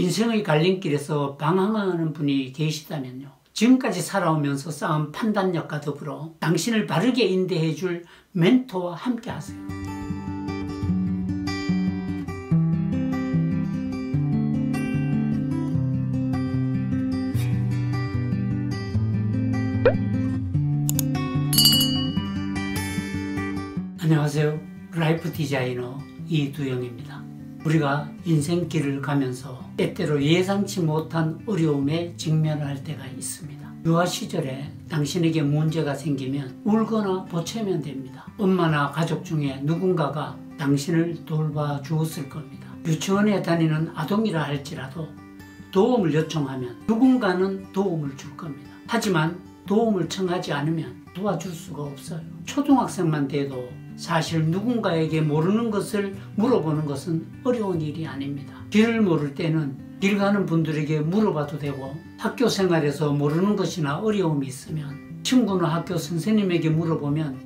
인생의 갈림길에서 방황하는 분이 계시다면요. 지금까지 살아오면서 쌓은 판단력과 더불어 당신을 바르게 인도해 줄 멘토와 함께 하세요. 안녕하세요. 라이프 디자이너 이두영입니다. 우리가 인생길을 가면서 때때로 예상치 못한 어려움에 직면할 때가 있습니다. 유아 시절에 당신에게 문제가 생기면 울거나 보채면 됩니다. 엄마나 가족 중에 누군가가 당신을 돌봐주었을 겁니다. 유치원에 다니는 아동이라 할지라도 도움을 요청하면 누군가는 도움을 줄 겁니다. 하지만 도움을 청하지 않으면 도와줄 수가 없어요. 초등학생만 돼도 사실 누군가에게 모르는 것을 물어보는 것은 어려운 일이 아닙니다. 길을 모를 때는 길 가는 분들에게 물어봐도 되고, 학교 생활에서 모르는 것이나 어려움이 있으면 친구나 학교 선생님에게 물어보면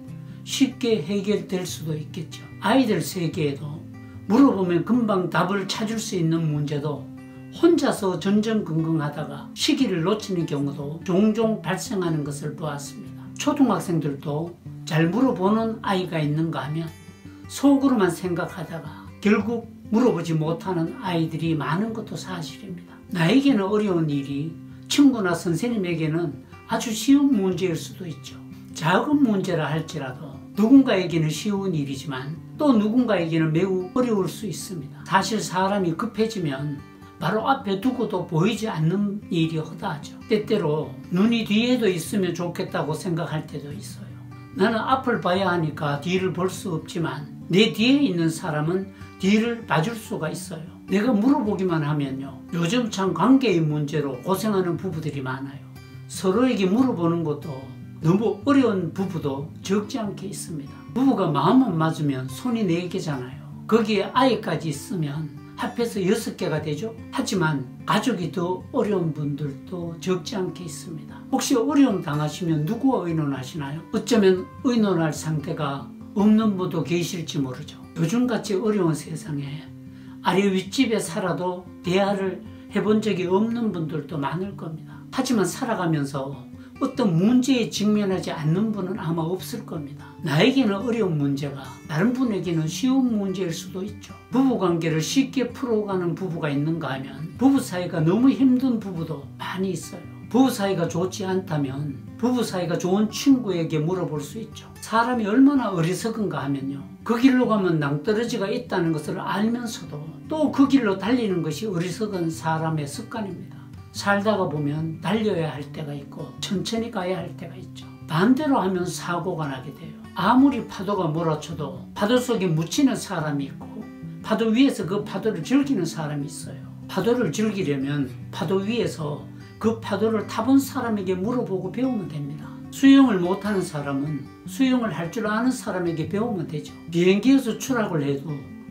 쉽게 해결될 수도 있겠죠. 아이들 세계에도 물어보면 금방 답을 찾을 수 있는 문제도 혼자서 전전긍긍하다가 시기를 놓치는 경우도 종종 발생하는 것을 보았습니다. 초등학생들도 잘 물어보는 아이가 있는가 하면 속으로만 생각하다가 결국 물어보지 못하는 아이들이 많은 것도 사실입니다. 나에게는 어려운 일이 친구나 선생님에게는 아주 쉬운 문제일 수도 있죠. 작은 문제라 할지라도 누군가에게는 쉬운 일이지만 또 누군가에게는 매우 어려울 수 있습니다. 사실 사람이 급해지면 바로 앞에 두고도 보이지 않는 일이 허다하죠. 때때로 눈이 뒤에도 있으면 좋겠다고 생각할 때도 있어요. 나는 앞을 봐야 하니까 뒤를 볼 수 없지만 내 뒤에 있는 사람은 뒤를 봐줄 수가 있어요. 내가 물어보기만 하면요. 요즘 참 관계의 문제로 고생하는 부부들이 많아요. 서로에게 물어보는 것도 너무 어려운 부부도 적지 않게 있습니다. 부부가 마음만 맞으면 손이 4개잖아요. 거기에 아이까지 있으면 합해서 6개가 되죠. 하지만 가족이 더 어려운 분들도 적지 않게 있습니다. 혹시 어려움 당하시면 누구와 의논하시나요? 어쩌면 의논할 상태가 없는 분도 계실지 모르죠. 요즘같이 어려운 세상에 아래 윗집에 살아도 대화를 해본 적이 없는 분들도 많을 겁니다. 하지만 살아가면서 어떤 문제에 직면하지 않는 분은 아마 없을 겁니다. 나에게는 어려운 문제가 다른 분에게는 쉬운 문제일 수도 있죠. 부부관계를 쉽게 풀어가는 부부가 있는가 하면 부부 사이가 너무 힘든 부부도 많이 있어요. 부부 사이가 좋지 않다면 부부 사이가 좋은 친구에게 물어볼 수 있죠. 사람이 얼마나 어리석은가 하면요. 그 길로 가면 낭떠러지가 있다는 것을 알면서도 또 그 길로 달리는 것이 어리석은 사람의 습관입니다. 살다가 보면 달려야 할 때가 있고 천천히 가야 할 때가 있죠. 반대로 하면 사고가 나게 돼요. 아무리 파도가 몰아쳐도 파도 속에 묻히는 사람이 있고 파도 위에서 그 파도를 즐기는 사람이 있어요. 파도를 즐기려면 파도 위에서 그 파도를 타본 사람에게 물어보고 배우면 됩니다. 수영을 못하는 사람은 수영을 할 줄 아는 사람에게 배우면 되죠. 비행기에서 추락을 해도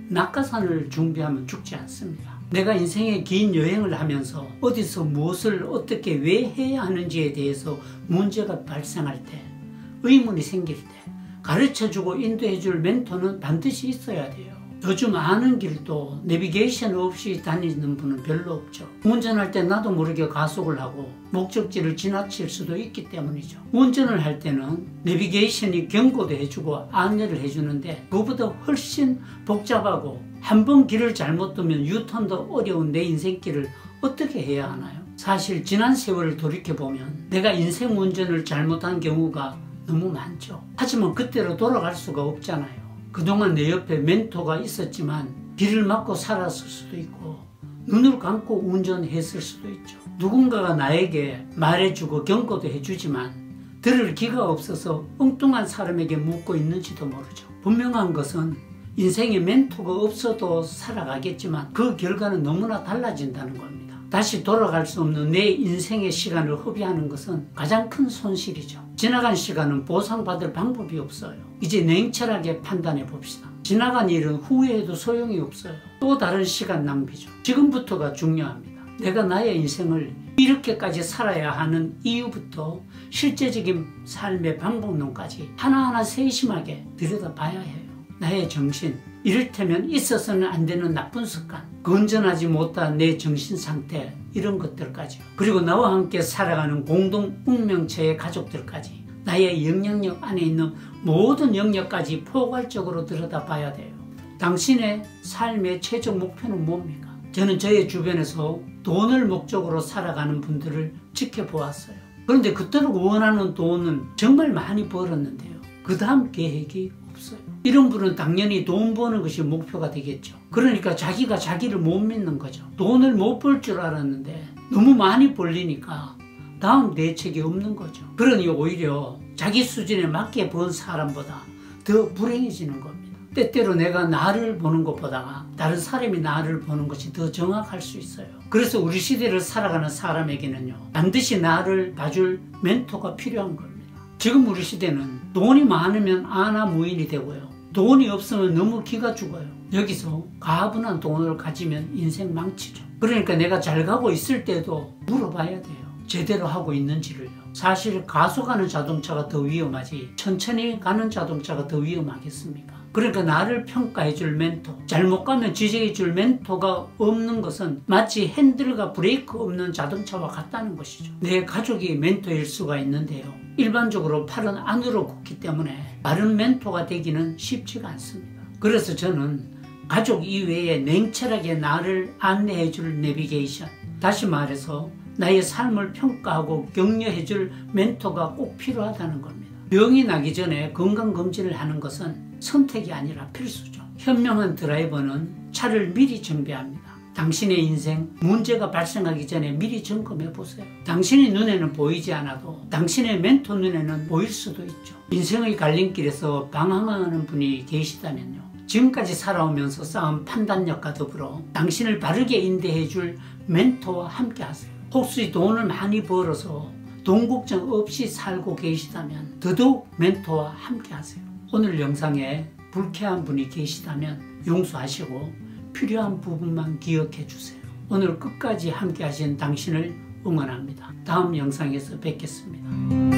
낙하산을 준비하면 죽지 않습니다. 내가 인생의 긴 여행을 하면서 어디서 무엇을 어떻게 왜 해야 하는지에 대해서 문제가 발생할 때, 의문이 생길 때 가르쳐주고 인도해줄 멘토는 반드시 있어야 돼요. 요즘 아는 길도 내비게이션 없이 다니는 분은 별로 없죠. 운전할 때 나도 모르게 가속을 하고 목적지를 지나칠 수도 있기 때문이죠. 운전을 할 때는 내비게이션이 경고도 해주고 안내를 해주는데 그보다 훨씬 복잡하고 한 번 길을 잘못 두면 유턴도 어려운 내 인생길을 어떻게 해야 하나요? 사실 지난 세월을 돌이켜보면 내가 인생 운전을 잘못한 경우가 너무 많죠. 하지만 그때로 돌아갈 수가 없잖아요. 그동안 내 옆에 멘토가 있었지만 길을 막고 살았을 수도 있고 눈을 감고 운전했을 수도 있죠. 누군가가 나에게 말해주고 경고도 해주지만 들을 기가 없어서 엉뚱한 사람에게 묻고 있는지도 모르죠. 분명한 것은 인생에 멘토가 없어도 살아가겠지만 그 결과는 너무나 달라진다는 겁니다. 다시 돌아갈 수 없는 내 인생의 시간을 허비하는 것은 가장 큰 손실이죠. 지나간 시간은 보상받을 방법이 없어요. 이제 냉철하게 판단해 봅시다. 지나간 일은 후회해도 소용이 없어요. 또 다른 시간 낭비죠. 지금부터가 중요합니다. 내가 나의 인생을 이렇게까지 살아야 하는 이유부터 실제적인 삶의 방법론까지 하나하나 세심하게 들여다봐야 해요. 나의 정신, 이를테면 있어서는 안 되는 나쁜 습관, 건전하지 못한 내 정신상태, 이런 것들까지요. 그리고 나와 함께 살아가는 공동 운명체의 가족들까지, 나의 영향력 안에 있는 모든 영역까지 포괄적으로 들여다봐야 돼요. 당신의 삶의 최종 목표는 뭡니까? 저는 저의 주변에서 돈을 목적으로 살아가는 분들을 지켜보았어요. 그런데 그토록 원하는 돈은 정말 많이 벌었는데요, 그 다음 계획이 없어요. 이런 분은 당연히 돈 버는 것이 목표가 되겠죠. 그러니까 자기가 자기를 못 믿는 거죠. 돈을 못 벌 줄 알았는데 너무 많이 벌리니까 다음 대책이 없는 거죠. 그러니 오히려 자기 수준에 맞게 번 사람보다 더 불행해지는 겁니다. 때때로 내가 나를 보는 것보다 다른 사람이 나를 보는 것이 더 정확할 수 있어요. 그래서 우리 시대를 살아가는 사람에게는요, 반드시 나를 봐줄 멘토가 필요한 겁니다. 지금 우리 시대는 돈이 많으면 아나무인이 되고요, 돈이 없으면 너무 기가 죽어요. 여기서 가분한 돈을 가지면 인생 망치죠. 그러니까 내가 잘 가고 있을 때도 물어봐야 돼요. 제대로 하고 있는지를요. 사실 가속하는 자동차가 더 위험하지 천천히 가는 자동차가 더 위험하겠습니까? 그러니까 나를 평가해줄 멘토, 잘못 가면 지적해줄 멘토가 없는 것은 마치 핸들과 브레이크 없는 자동차와 같다는 것이죠. 내 가족이 멘토일 수가 있는데요, 일반적으로 팔은 안으로 굽기 때문에 다른 멘토가 되기는 쉽지가 않습니다. 그래서 저는 가족 이외에 냉철하게 나를 안내해줄 내비게이션, 다시 말해서 나의 삶을 평가하고 격려해줄 멘토가 꼭 필요하다는 겁니다. 병이 나기 전에 건강검진을 하는 것은 선택이 아니라 필수죠. 현명한 드라이버는 차를 미리 정비합니다. 당신의 인생, 문제가 발생하기 전에 미리 점검해 보세요. 당신의 눈에는 보이지 않아도 당신의 멘토 눈에는 보일 수도 있죠. 인생의 갈림길에서 방황하는 분이 계시다면요, 지금까지 살아오면서 쌓은 판단력과 더불어 당신을 바르게 인도해줄 멘토와 함께 하세요. 혹시 돈을 많이 벌어서 돈 걱정 없이 살고 계시다면 더더욱 멘토와 함께 하세요. 오늘 영상에 불쾌한 분이 계시다면 용서하시고 필요한 부분만 기억해 주세요. 오늘 끝까지 함께 하신 당신을 응원합니다. 다음 영상에서 뵙겠습니다.